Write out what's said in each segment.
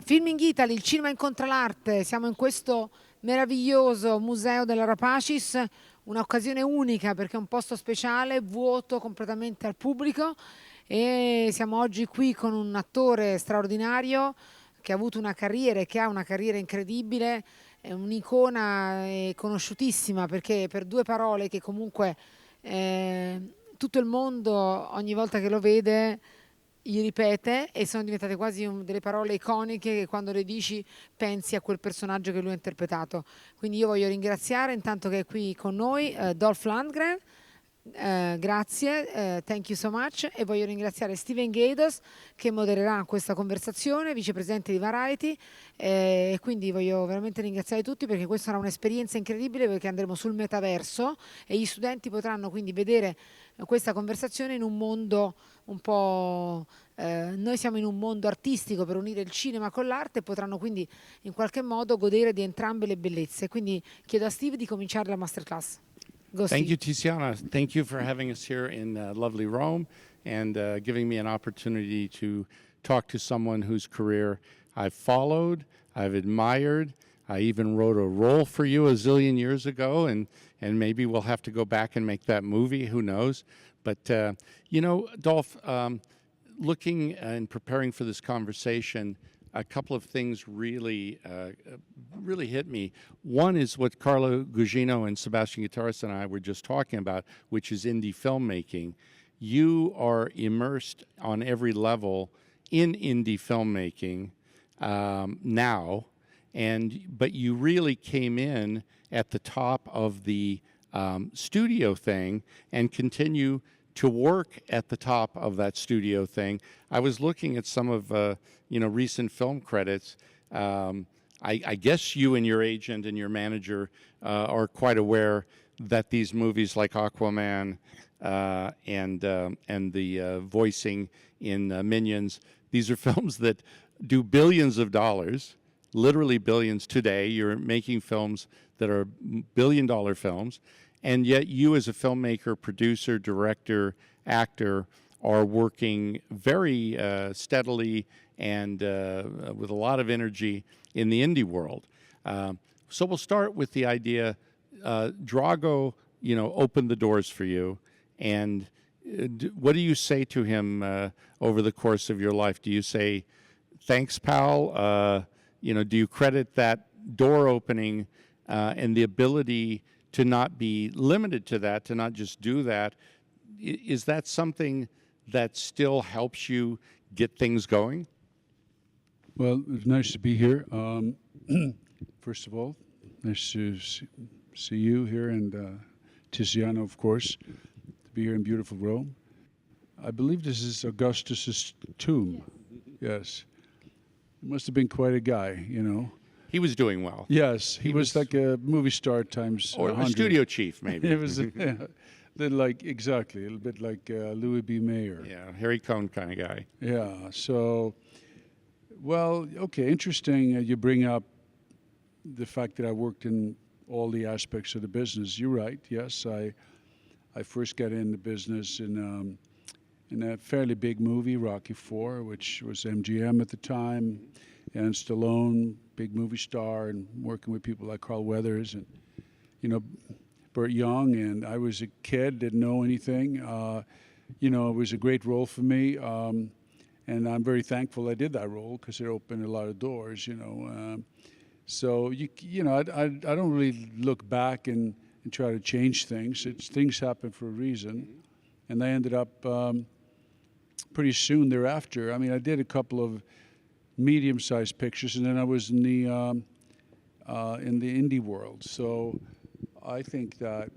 Filming Italy, il cinema incontra l'arte, siamo in questo meraviglioso museo dell'Ara Pacis, un'occasione unica perché è un posto speciale, vuoto completamente al pubblico e siamo oggi qui con un attore straordinario che ha avuto una carriera e che ha una carriera incredibile, è un'icona conosciutissima perché per due parole che comunque tutto il mondo ogni volta che lo vede gli ripete e sono diventate quasi delle parole iconiche che quando le dici pensi a quel personaggio che lui ha interpretato. Quindi io voglio ringraziare intanto che è qui con noi Dolph Lundgren, grazie, thank you so much, e voglio ringraziare Steven Gaidos che modererà questa conversazione, vicepresidente di Variety, e quindi voglio veramente ringraziare tutti perché questa sarà un'esperienza incredibile perché andremo sul metaverso e gli studenti potranno quindi vedere questa conversazione in un mondo un po'... noi siamo in un mondo artistico per unire il cinema con l'arte e potranno quindi in qualche modo godere di entrambe le bellezze. Quindi chiedo a Steve di cominciare la masterclass. Go Thank Steve. you, Tiziana. Thank you for having us here in lovely Rome and giving me an opportunity to talk to someone whose career I've followed, I've admired. I even wrote a role for you a zillion years ago, and maybe we'll have to go back and make that movie. Who knows? But, you know, Dolph, looking and preparing for this conversation, a couple of things really hit me. One is what Carlo Gugino and Sebastian Guitaris and I were just talking about, which is indie filmmaking. You are immersed on every level in indie filmmaking now, but you really came in at the top of the studio thing and continue to work at the top of that studio thing. I was looking at some of recent film credits. I guess you and your agent and your manager are quite aware that these movies like Aquaman and the voicing in Minions, these are films that do billions of dollars, literally billions today. You're making films that are billion-dollar films. And yet you as a filmmaker, producer, director, actor are working very steadily and with a lot of energy in the indie world. So we'll start with the idea, Drago, opened the doors for you. And what do you say to him over the course of your life? Do you say, thanks, pal? Do you credit that door opening and the ability to not be limited to that, to not just do that? Is that something that still helps you get things going? Well, it's nice to be here. First of all, nice to see you here and Tiziano, of course, to be here in beautiful Rome. I believe this is Augustus's tomb. Yes. He must have been quite a guy, He was doing well. Yes, he was like a movie star times or 100. a studio chief, maybe. It was exactly a little bit like Louis B. Mayer. Yeah, Harry Cohn kind of guy. Yeah. So, well, okay, interesting. You bring up the fact that I worked in all the aspects of the business. You're right. Yes, I first got in the business in a fairly big movie, Rocky IV, which was MGM at the time, and Stallone, big movie star, and working with people like Carl Weathers and, Burt Young. And I was a kid, didn't know anything. It was a great role for me. And I'm very thankful I did that role because it opened a lot of doors, So, I don't really look back and try to change things. Things happen for a reason. And I ended up pretty soon thereafter. I mean, I did a couple of medium-sized pictures, and then I was in the indie world. So I think that,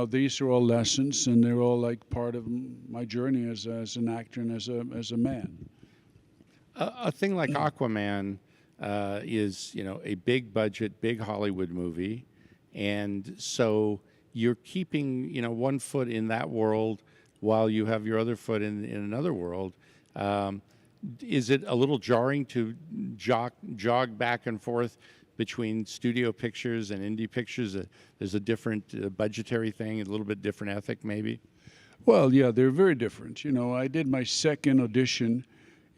these are all lessons, and they're all like part of my journey as an actor and as a man. A thing like Aquaman is, a big budget, big Hollywood movie, and so you're keeping, one foot in that world while you have your other foot in another world. Is it a little jarring to jog back and forth between studio pictures and indie pictures? There's a different budgetary thing, a little bit different ethic, maybe? Well, yeah, they're very different. I did my second audition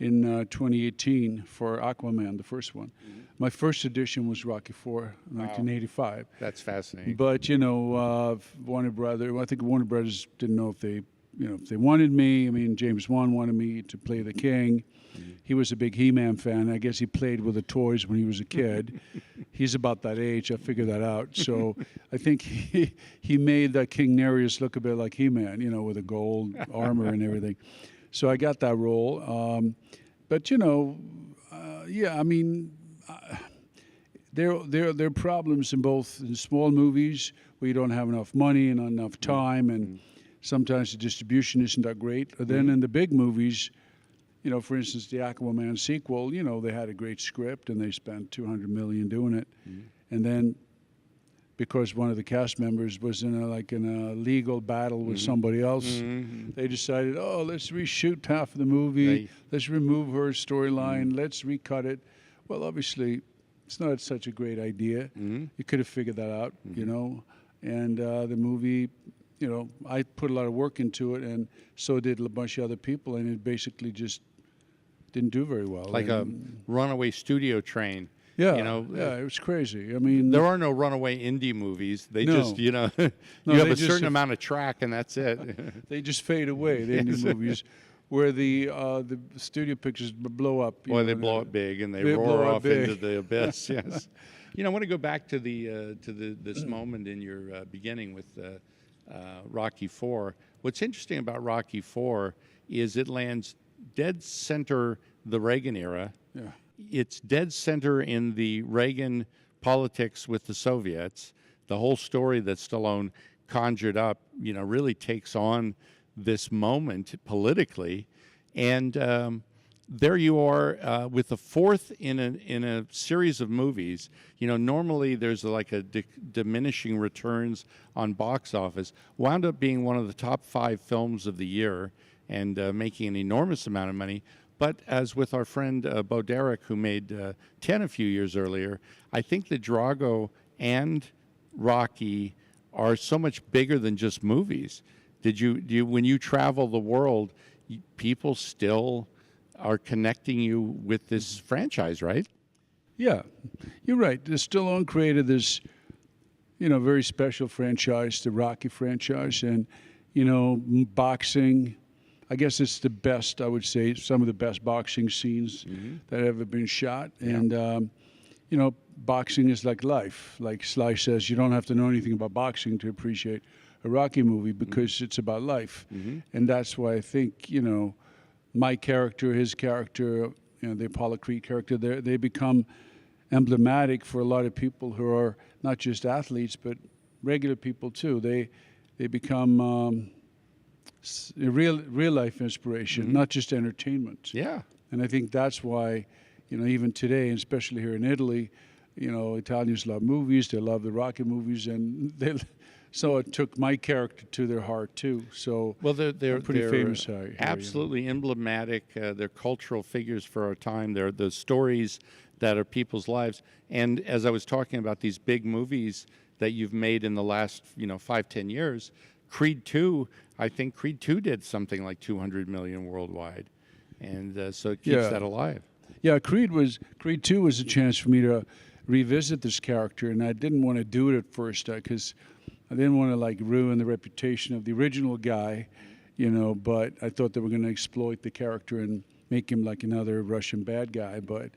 in 2018 for Aquaman, the first one. My first edition was Rocky IV, 1985. That's fascinating. But Warner Brothers, I think Warner Brothers didn't know if they, if they wanted me. I mean, James Wan wanted me to play the king. He was a big He-Man fan. I guess he played with the toys when he was a kid. He's about that age. I figured that out. So I think he made King Nereus look a bit like He-Man, with the gold armor and everything. So I got that role. But I mean, there are problems in small movies where you don't have enough money and not enough time, and sometimes the distribution isn't that great. But then in the big movies, for instance, the Aquaman sequel, they had a great script and they spent $200 million doing it, and then because one of the cast members was in a legal battle with somebody else, they decided, let's reshoot half of the movie, let's remove her storyline, let's recut it. Well, obviously, it's not such a great idea. You could have figured that out, and the movie, I put a lot of work into it, and so did a bunch of other people, and it basically just didn't do very well. Like a runaway studio train. Yeah, it was crazy. I mean, there are no runaway indie movies. They just, you have a certain amount of track, and that's it. They just fade away. The indie movies, where the studio pictures blow up. Boy, they blow up big, and they roar off into the abyss. Yes. I want to go back to this moment in your beginning with Rocky IV. What's interesting about Rocky IV is it lands dead center the Reagan era. Yeah. It's dead center in the Reagan politics with the Soviets. The whole story that Stallone conjured up, really takes on this moment politically. And there you are with the fourth in a series of movies. Normally there's like a diminishing returns on box office. Wound up being one of the top 5 films of the year and making an enormous amount of money. But as with our friend Bo Derek, who made 10 a few years earlier, I think that Drago and Rocky are so much bigger than just movies. Did you when you travel the world, people still are connecting you with this franchise, right? Yeah, you're right. Stallone created this, very special franchise, the Rocky franchise, and boxing. I guess it's the best, I would say, some of the best boxing scenes that have ever been shot. Yeah. And, boxing is like life. Like Sly says, you don't have to know anything about boxing to appreciate a Rocky movie because it's about life. And that's why I think, my character, his character, the Apollo Creed character, they become emblematic for a lot of people who are not just athletes, but regular people too. They become... a real life inspiration, not just entertainment. Yeah. And I think that's why, even today, and especially here in Italy, Italians love movies. They love the Rocky movies, and so it took my character to their heart too. So they're pretty famous here. Absolutely emblematic. They're cultural figures for our time. They're the stories that are people's lives. And as I was talking about these big movies that you've made in the last 5-10 years, Creed 2, I think Creed 2 did something like 200 million worldwide, and so it keeps that alive. Yeah, Creed 2 was a chance for me to revisit this character, and I didn't want to do it at first because I didn't want to ruin the reputation of the original guy, but I thought they were going to exploit the character and make him like another Russian bad guy. But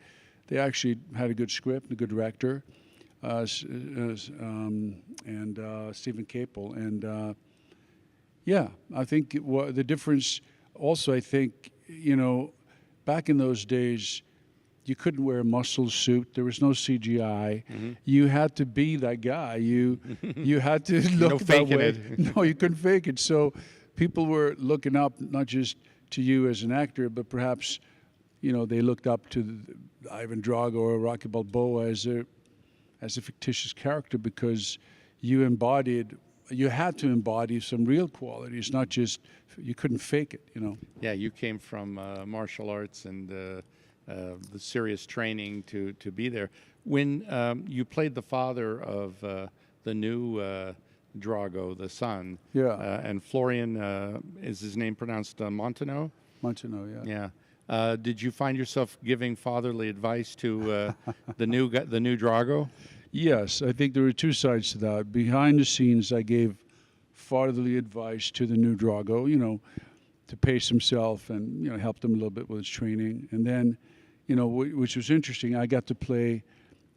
they actually had a good script, a good director, and Stephen Capel, and. Yeah, I think the difference also, I think, back in those days, you couldn't wear a muscle suit. There was no CGI. You had to be that guy. You had to look that way. It. No, you couldn't fake it. So people were looking up not just to you as an actor, but perhaps, they looked up to Ivan Drago or Rocky Balboa as a fictitious character because you had to embody some real qualities, not just, you couldn't fake it, Yeah, you came from martial arts and the serious training to be there. When you played the father of the new Drago, the son, and Florian, is his name pronounced Montano? Montano, yeah. Yeah. Did you find yourself giving fatherly advice to the new Drago? Yes, I think there were two sides to that. Behind the scenes, I gave fatherly advice to the new Drago, to pace himself and, helped him a little bit with his training. And then, which was interesting, I got to play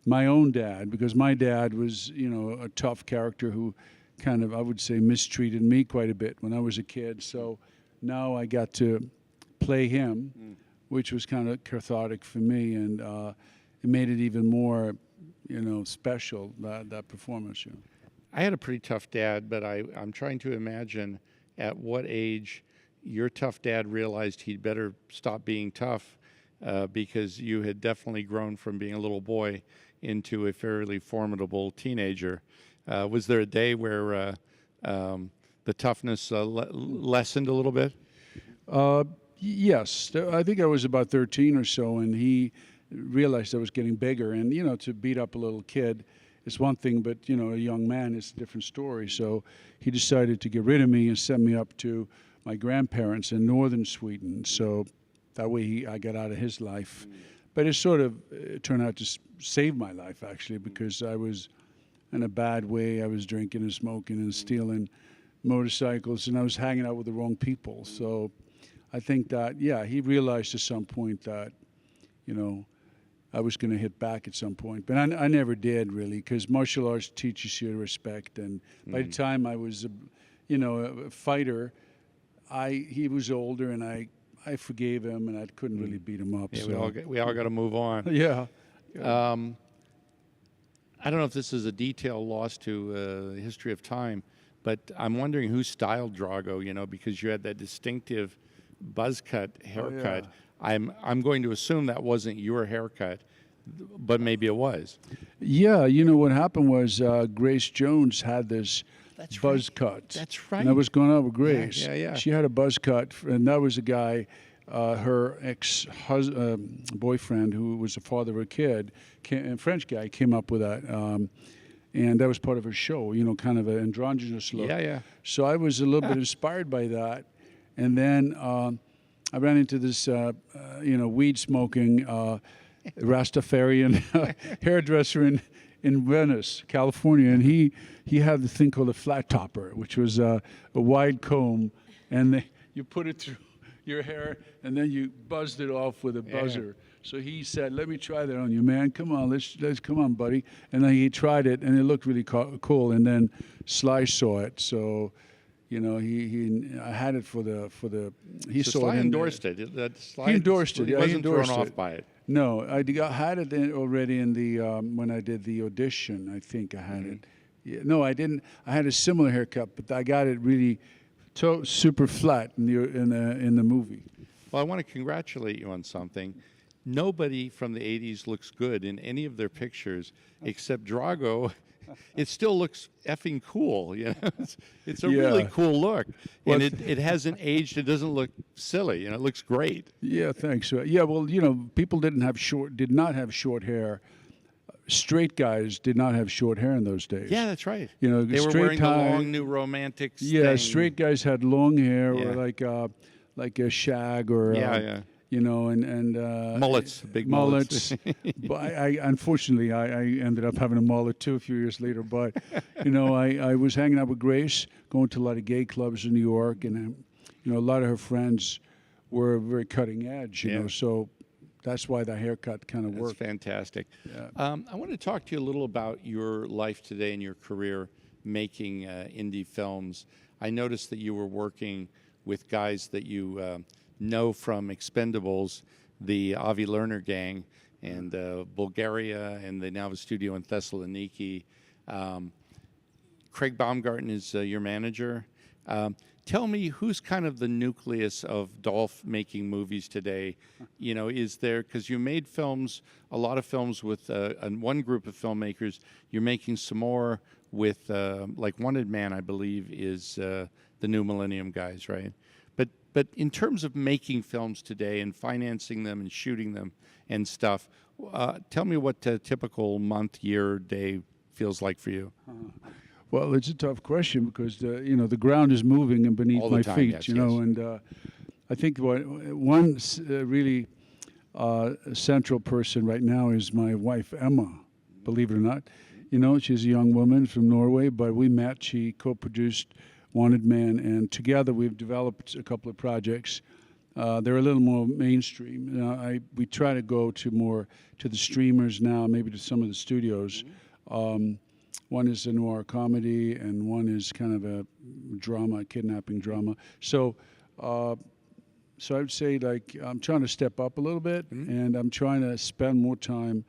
my own dad, because my dad was, a tough character who kind of, I would say, mistreated me quite a bit when I was a kid. So now I got to play him, which was kind of cathartic for me, and it made it even more, special, that performance. I had a pretty tough dad, but I'm trying to imagine at what age your tough dad realized he'd better stop being tough, because you had definitely grown from being a little boy into a fairly formidable teenager. Was there a day where the toughness lessened a little bit? Yes. I think I was about 13 or so, and he realized I was getting bigger. And, to beat up a little kid is one thing, but, a young man is a different story. So he decided to get rid of me and send me up to my grandparents in northern Sweden. So that way I got out of his life. But it turned out to save my life, actually, because I was in a bad way. I was drinking and smoking and stealing motorcycles, and I was hanging out with the wrong people. So I think that, he realized at some point that, I was going to hit back at some point. But I never did, really, because martial arts teaches you respect. And by the time I was, a fighter, he was older, and I forgave him, and I couldn't really beat him up. Yeah, so. we all got to move on. Yeah. I don't know if this is a detail lost to the history of time, but I'm wondering who styled Drago, because you had that distinctive buzz cut haircut. Oh, yeah. I'm going to assume that wasn't your haircut, but maybe it was. Yeah, what happened was Grace Jones had this buzz cut. That's right. And I was going out with Grace. Yeah. She had a buzz cut, and that was a guy, her ex-boyfriend, who was the father of her kid, a French guy, came up with that. And that was part of her show, kind of an androgynous look. Yeah. So I was a little bit inspired by that. And then I ran into this, weed-smoking Rastafarian hairdresser in Venice, California, and he had the thing called a flat topper, which was a wide comb, and you put it through your hair, and then you buzzed it off with a buzzer. So he said, "Let me try that on you, man. Come on, let's come on, buddy." And then he tried it, and it looked really cool. And then Sly saw it, so. I had it for the. He So saw Sly it. endorsed it. He endorsed it. He Yeah, wasn't thrown off it. by it. No, I had it already in the when I did the audition. I think I had it. Yeah, no, I didn't. I had a similar haircut, but I got it really super flat in the movie. Well, I want to congratulate you on something. Nobody from the 80s looks good in any of their pictures except Drago. It still looks effing cool, It's a really cool look, and it hasn't aged. It doesn't look silly, It looks great. Yeah, thanks. Yeah, well, people did not have short hair. Straight guys did not have short hair in those days. Yeah, that's right. They were wearing the long New Romantics. Yeah, thing. straight guys had long hair, Yeah. or like a shag, or Yeah. and Mullets, big mullets. But I unfortunately I ended up having a mullet too a few years later. But I was hanging out with Grace, going to a lot of gay clubs in New York, and a lot of her friends were very cutting edge. So that's why the haircut kind of worked. That's fantastic. Yeah. I want to talk to you a little about your life today and your career making indie films. I noticed that you were working with guys that you know from Expendables, the Avi Lerner gang, and Bulgaria, and they now have a studio in Thessaloniki. Craig Baumgarten is your manager. Tell me, who's kind of the nucleus of Dolph making movies today? Is there, because you made films, a lot of films with one group of filmmakers. You're making some more with, like Wanted Man, I believe, is the New Millennium guys, right? But in terms of making films today and financing them and shooting them and stuff, tell me what a typical month, year, day feels like for you. Well, it's a tough question because the ground is moving and beneath All the my time, feet, yes, and I think one really central person right now is my wife, Emma, believe it or not. You know, she's a young woman from Norway, but we met. She co-produced Wanted Man, and together we've developed a couple of projects. They're a little more mainstream. We try to go to the streamers now, maybe to some of the studios. One is a noir comedy, and one is kind of a drama, kidnapping drama. So I would say, like, I'm trying to step up a little bit, and I'm trying to spend more time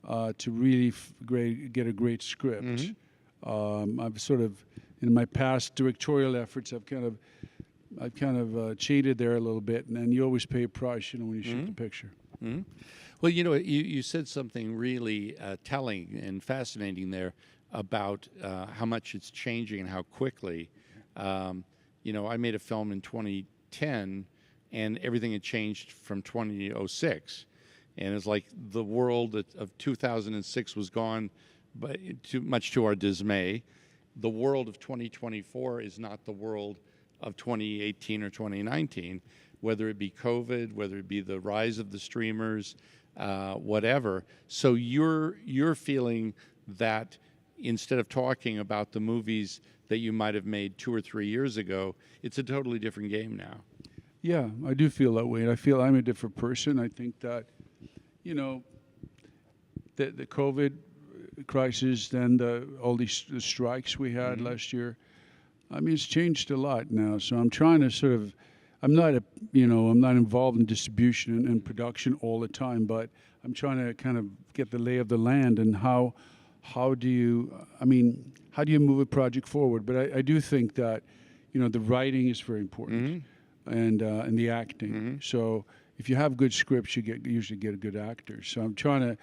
to really get a great script. I've sort of, in my past directorial efforts, I've kind of cheated there a little bit, and then you always pay a price, you know, when you shoot the picture. Well, you know, you said something really telling and fascinating there about how much it's changing and how quickly. You know, I made a film in 2010, and everything had changed from 2006. And it's like the world of 2006 was gone, but much to our dismay. The world of 2024 is not the world of 2018 or 2019, whether it be COVID, whether it be the rise of the streamers, whatever. So you're feeling that instead of talking about the movies that you might have made 2 or 3 years ago, it's a totally different game now. Yeah, I do feel that way. I feel I'm a different person. I think that, you know, the COVID crisis, then all these strikes we had last year, I mean, it's changed a lot now. So I'm trying to sort of, I'm not involved in distribution and production all the time, but I'm trying to kind of get the lay of the land and how do you move a project forward. But I do think that, you know, the writing is very important. And the acting. So if you have good scripts, you usually get a good actor. So I'm trying to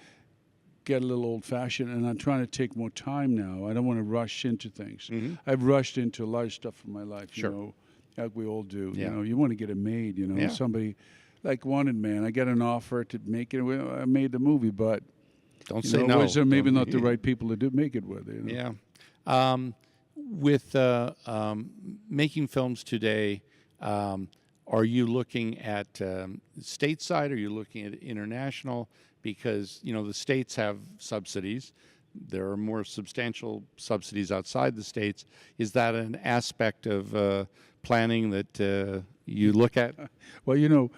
get a little old-fashioned, and I'm trying to take more time now. I don't want to rush into things. I've rushed into a lot of stuff in my life, you know, like we all do. Yeah. You know, you want to get it made. You know, somebody like Wanted Man. I get an offer to make it. Well, I made the movie, but don't say no. Was there maybe not the right people to make it with? You know? Yeah. With making films today. Are you looking at stateside? Are you looking at international? Because, you know, the states have subsidies. There are more substantial subsidies outside the states. Is that an aspect of planning that you look at? Well, you know,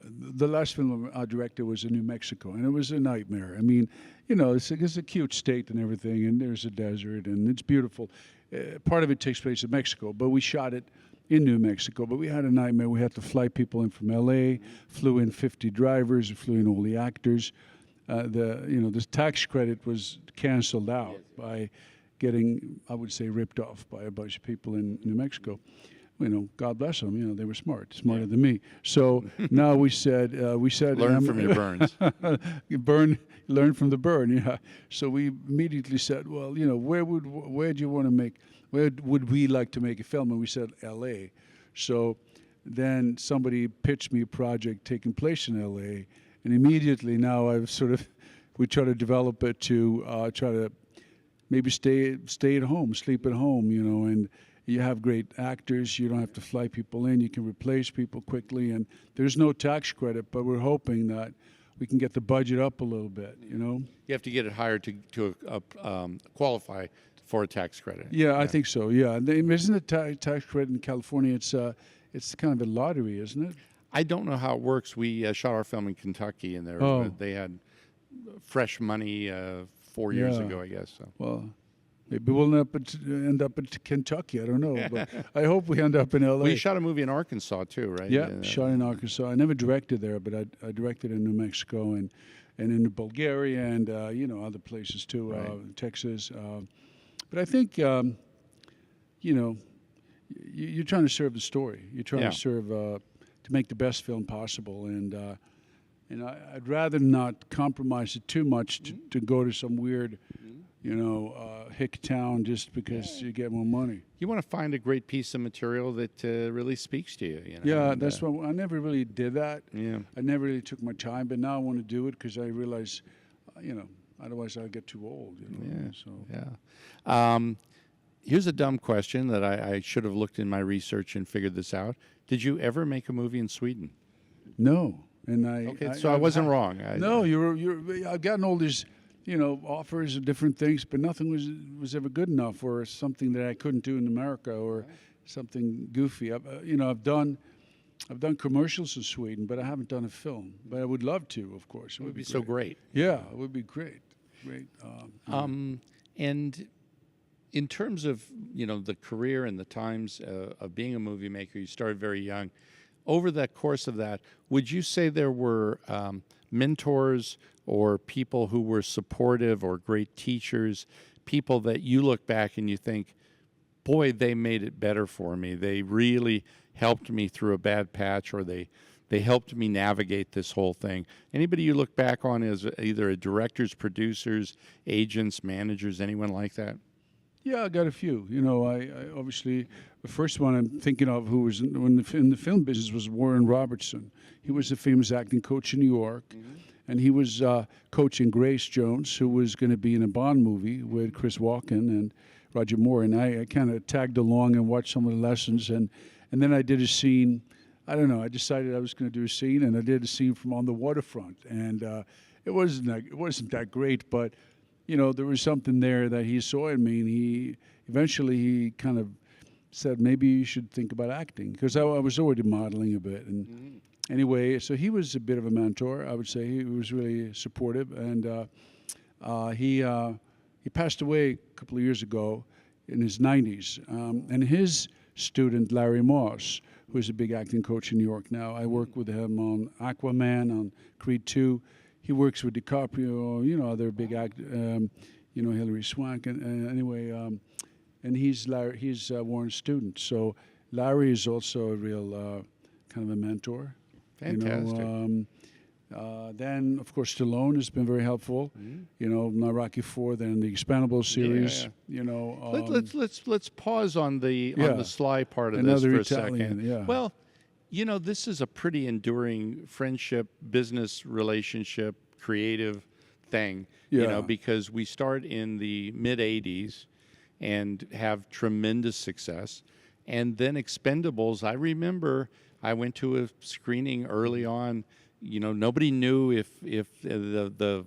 the last film I directed was in New Mexico, and it was a nightmare. I mean, you know, it's a cute state and everything, and there's a desert, and it's beautiful. Part of it takes place in Mexico, but we shot it in New Mexico, but we had a nightmare. We had to fly people in from LA, flew in 50 drivers, flew in all the actors. The tax credit was canceled out by getting, I would say, ripped off by a bunch of people in New Mexico. You know, God bless them. You know, they were smarter than me. So now we said, learn from your burns. Learn from the burn. Yeah. So we immediately said, well, you know, where would we like to make a film? And we said L.A. So then somebody pitched me a project taking place in L.A. And immediately now we try to develop it to try to maybe stay at home, sleep at home, you know, and you have great actors. You don't have to fly people in. You can replace people quickly. And there's no tax credit, but we're hoping that we can get the budget up a little bit, you know. You have to get it higher to qualify for a tax credit. Yeah, I think so, yeah. Isn't the tax credit in California, it's kind of a lottery, isn't it? I don't know how it works. We shot our film in Kentucky, and they had fresh money 4 years ago, I guess. So. Well, maybe we'll end up in Kentucky. I don't know, but I hope we end up in L.A. We shot a movie in Arkansas too, right? Yeah, shot in Arkansas. I never directed there, but I directed in New Mexico and in Bulgaria and other places too, right. Texas. But I think you're trying to serve the story. You're trying to serve to make the best film possible, and I'd rather not compromise it too much to go to some weird, hick town just because you get more money. You want to find a great piece of material that really speaks to you. Yeah, that's what I never really did that. Yeah, I never really took my time, but now I want to do it because I realize, otherwise I'll get too old. Here's a dumb question that I should have looked in my research and figured this out. Did you ever make a movie in Sweden? No, and I wasn't wrong. No, I've gotten all these, offers of different things, but nothing was ever good enough, or something that I couldn't do in America, or something goofy. I've done commercials in Sweden, but I haven't done a film. But I would love to, of course. It would be so great. Yeah, it would be great. Great. And in terms of the career and the times of being a movie maker, you started very young. Over the course of that, would you say there were mentors or people who were supportive or great teachers, people that you look back and you think, boy, they made it better for me. They really helped me through a bad patch, or they helped me navigate this whole thing. Anybody you look back on as either directors, producers, agents, managers, anyone like that? Yeah, I got a few. I obviously, the first one I'm thinking of who was in the film business was Warren Robertson. He was a famous acting coach in New York, and he was coaching Grace Jones, who was going to be in a Bond movie with Chris Walken and Roger Moore. And I kind of tagged along and watched some of the lessons, and then I did a scene. I don't know. I decided I was going to do a scene, and I did a scene from on the waterfront, and it wasn't that great, but there was something there that he saw in me, and he eventually kind of said, maybe you should think about acting, because I was already modeling a bit. And anyway, so he was a bit of a mentor, I would say. He was really supportive, and he passed away a couple of years ago in his 90s. And his student, Larry Moss, who is a big acting coach in New York now, I work with him on Aquaman, on Creed 2. He works with DiCaprio, other big Hilary Swank, and anyway, and he's Warren's student. So Larry is also a real kind of a mentor. Fantastic. Then of course Stallone has been very helpful. Not Rocky IV, then the Expendables series. Let's pause on the Sly part of Another this for Italian, a second. yeah. Well, this is a pretty enduring friendship, business relationship, creative thing, because we start in the mid-'80s and have tremendous success. And then Expendables, I remember I went to a screening early on. Nobody knew if the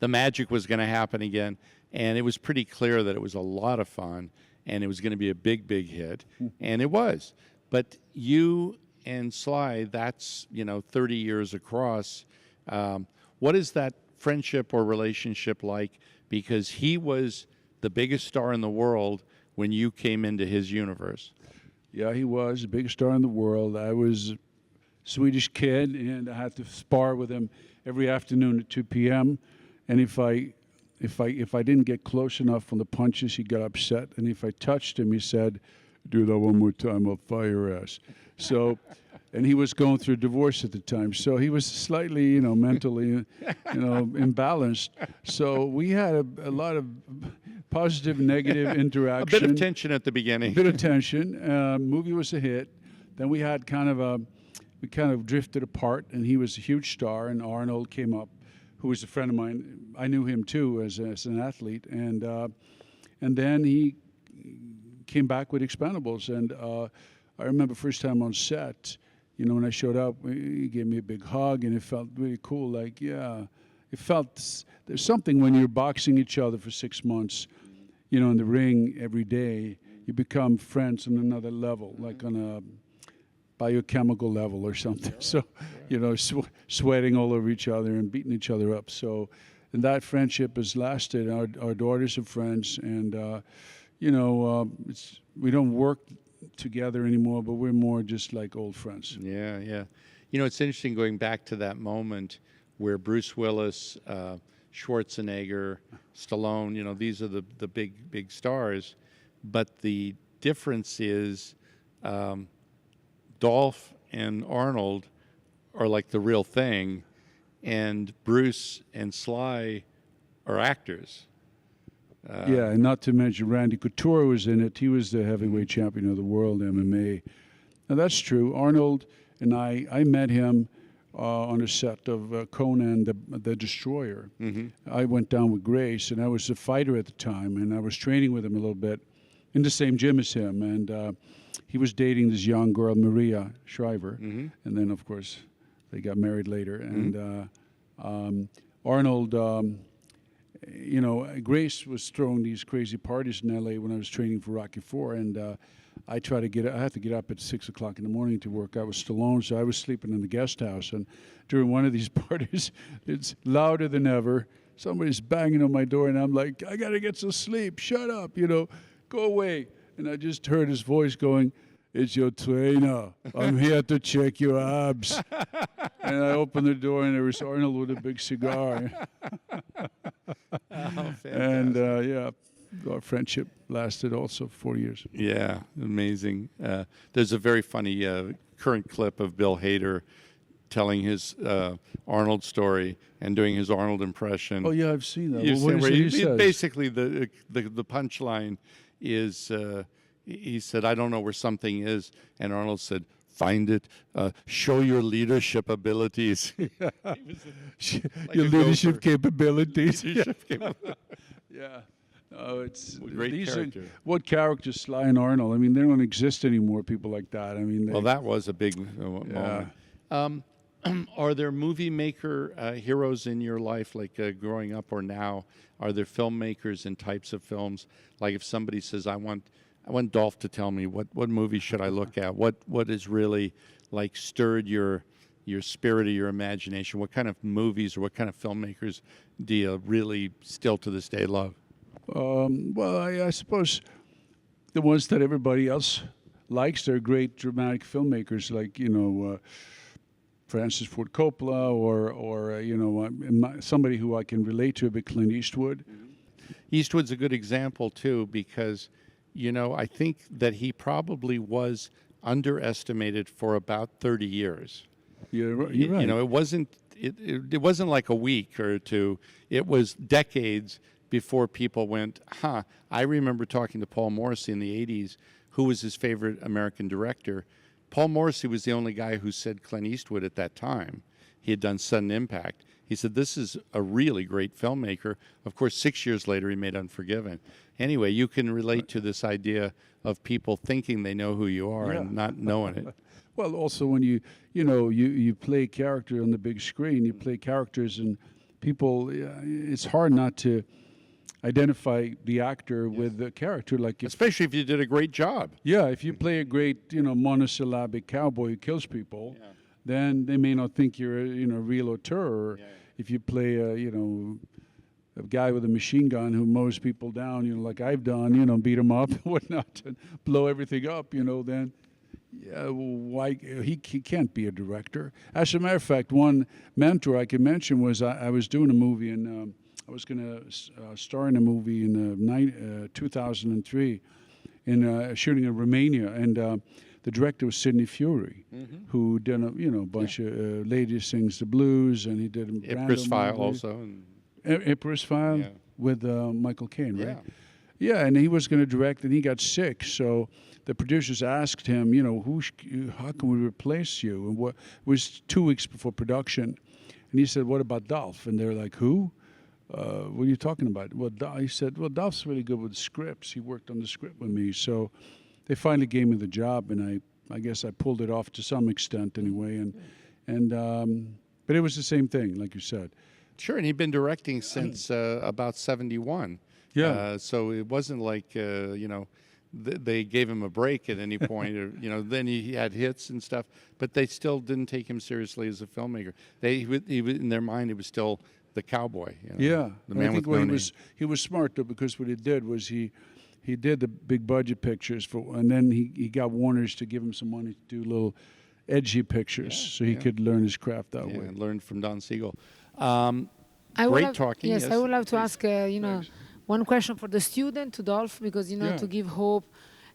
magic was going to happen again. And it was pretty clear that it was a lot of fun and it was going to be a big, big hit. And it was. But you and Sly, that's 30 years across. What is that friendship or relationship like? Because he was the biggest star in the world when you came into his universe. Yeah, he was the biggest star in the world. I was a Swedish kid, and I had to spar with him every afternoon at 2 p.m. And if I didn't get close enough on the punches, he got upset. And if I touched him, he said, "Do that one more time, I'll fire your ass." So, and he was going through a divorce at the time, so he was slightly, mentally, imbalanced. So we had a lot of positive, negative interaction. A bit of tension at the beginning. A bit of tension. Movie was a hit. Then we had we kind of drifted apart, and he was a huge star, and Arnold came up, who was a friend of mine. I knew him too as an athlete, and then he came back with Expendables, and I remember first time on set, when I showed up, he gave me a big hug, and it felt really cool. Like, yeah, it felt there's something when you're boxing each other for 6 months, in the ring every day, you become friends on another level, like on a biochemical level or something. So, sweating all over each other and beating each other up. So, and that friendship has lasted. Our daughters are friends, and we don't work together anymore, but we're more just like old friends. Yeah. It's interesting going back to that moment where Bruce Willis, Schwarzenegger, Stallone, these are the big stars, but the difference is Dolph and Arnold are like the real thing, and Bruce and Sly are actors. Yeah, and not to mention Randy Couture was in it. He was the heavyweight champion of the world, MMA. Now, that's true. Arnold and I met him on a set of Conan the Destroyer. I went down with Grace, and I was a fighter at the time, and I was training with him a little bit. in the same gym as him, and he was dating this young girl, Maria Shriver, and then of course they got married later. And Arnold, you know, Grace was throwing these crazy parties in LA when I was training for Rocky IV, and I had to get up at 6 o'clock in the morning to work out with Stallone, so I was sleeping in the guest house. And during one of these parties, it's louder than ever. Somebody's banging on my door, and I'm like, I gotta get some sleep. Shut up, you know, go away. And I just heard his voice going, "It's your trainer. I'm here to check your abs." And I opened the door, and there was Arnold with a big cigar. And yeah, our friendship lasted also 4 years. Yeah, amazing. There's a very funny current clip of Bill Hader telling his Arnold story and doing his Arnold impression. Oh yeah, I've seen that. You've Well, seen what where is it he says? basically the punchline is he said, "I don't know where something is," and Arnold said, "Find it. Show your leadership abilities." Your leadership capabilities. Yeah. Oh, it's Great character. What characters Sly and Arnold? I mean, they don't exist anymore. People like that. I mean, Well, that was a big moment. Are there movie maker heroes in your life, like growing up or now? Are there filmmakers and types of films? Like if somebody says, I want Dolph to tell me what movie should I look at? What has really like stirred your spirit or your imagination? What kind of movies or what kind of filmmakers do you really still to this day love? Well, I suppose the ones that everybody else likes. They're great dramatic filmmakers, like Francis Ford Coppola, or somebody who I can relate to a bit, Clint Eastwood. Eastwood's a good example too, because I think that he probably was underestimated for about 30 years. You're right. It wasn't like a week or two. It was decades before people went, I remember talking to Paul Morrissey in the 80s, who was his favorite American director. Paul Morrissey was the only guy who said Clint Eastwood at that time. He had done Sudden Impact. He said, this is a really great filmmaker. Of course, 6 years later, he made Unforgiven. Anyway, you can relate to this idea of people thinking they know who you are and not knowing it. Well, also when you play a character on the big screen, you play characters, and people, it's hard not to identify the actor with the character. Especially if you did a great job. Yeah, if you play a great, monosyllabic cowboy who kills people, then they may not think you're a real auteur. If you play a guy with a machine gun who mows people down, like I've done, beat them up and whatnot, and blow everything up, then why he can't be a director. As a matter of fact, one mentor I can mention was I was doing a movie, and I was going to star in a movie in 2003 in shooting in Romania, and the director was Sidney Fury, who did a bunch of Lady Sings the Blues, and he did a Ypres File also. Ypres File with Michael Caine, right? Yeah, and he was going to direct, and he got sick, so the producers asked him, how can we replace you? And it was 2 weeks before production, and he said, what about Dolph? And they're like, who? What are you talking about? Well, he said, well, Dolph's really good with scripts. He worked on the script with me, so they finally gave me the job, and I guess I pulled it off to some extent anyway, but it was the same thing, like you said. Sure, and he'd been directing since about 71. Yeah. So it wasn't like, they gave him a break at any point. Or, then he had hits and stuff, but they still didn't take him seriously as a filmmaker. In their mind, he was still the cowboy. The man with no name. He was smart, though, because what he did was he did the big budget pictures, and then he got Warner's to give him some money to do little edgy pictures, so he could learn his craft that way. And learned from Don Siegel. Great talking. Yes, I would love to ask, one question for the student, to Dolph, because, to give hope,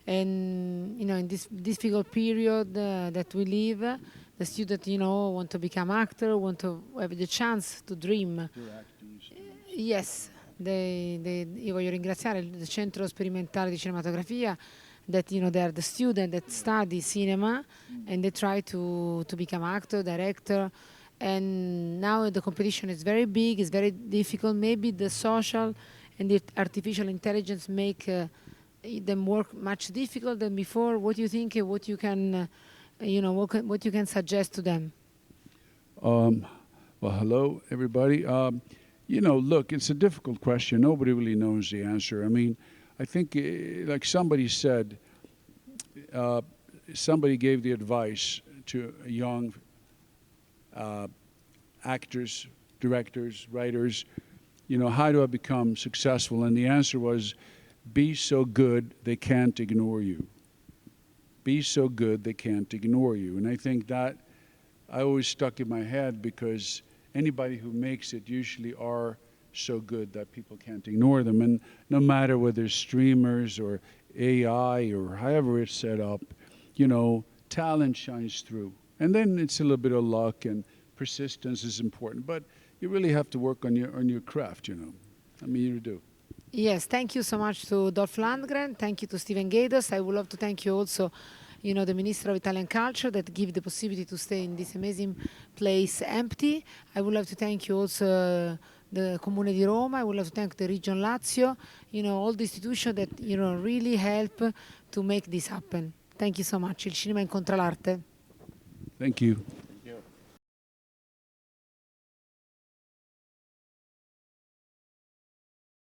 and, in this difficult period that we live, the student, want to become actor, want to have the chance to dream. Yes, io voglio ringraziare il Centro Sperimentale di Cinematografia, that, they are the student that study cinema, and they try to become actor, director. And now the competition is very big, it's very difficult. Maybe the social and the artificial intelligence make them work much difficult than before? What do you think? What you can, what you can suggest to them? Well, hello, everybody. Look, it's a difficult question. Nobody really knows the answer. I mean, I think, like somebody said, somebody gave the advice to young actors, directors, writers, how do I become successful? And the answer was, be so good they can't ignore you. Be so good they can't ignore you. And I think that I always stuck in my head, because anybody who makes it usually are so good that people can't ignore them. And no matter whether streamers or AI or however it's set up, talent shines through. And then it's a little bit of luck, and persistence is important. But you really have to work on your craft, I mean, you do. Yes, thank you so much to Dolph Lundgren. Thank you to Steven Gaidos. I would love to thank you also, the Minister of Italian Culture that give the possibility to stay in this amazing place empty. I would love to thank you also the Comune di Roma. I would love to thank the Region Lazio, all the institutions that, really help to make this happen. Thank you so much. Il cinema incontra l'arte. Thank you.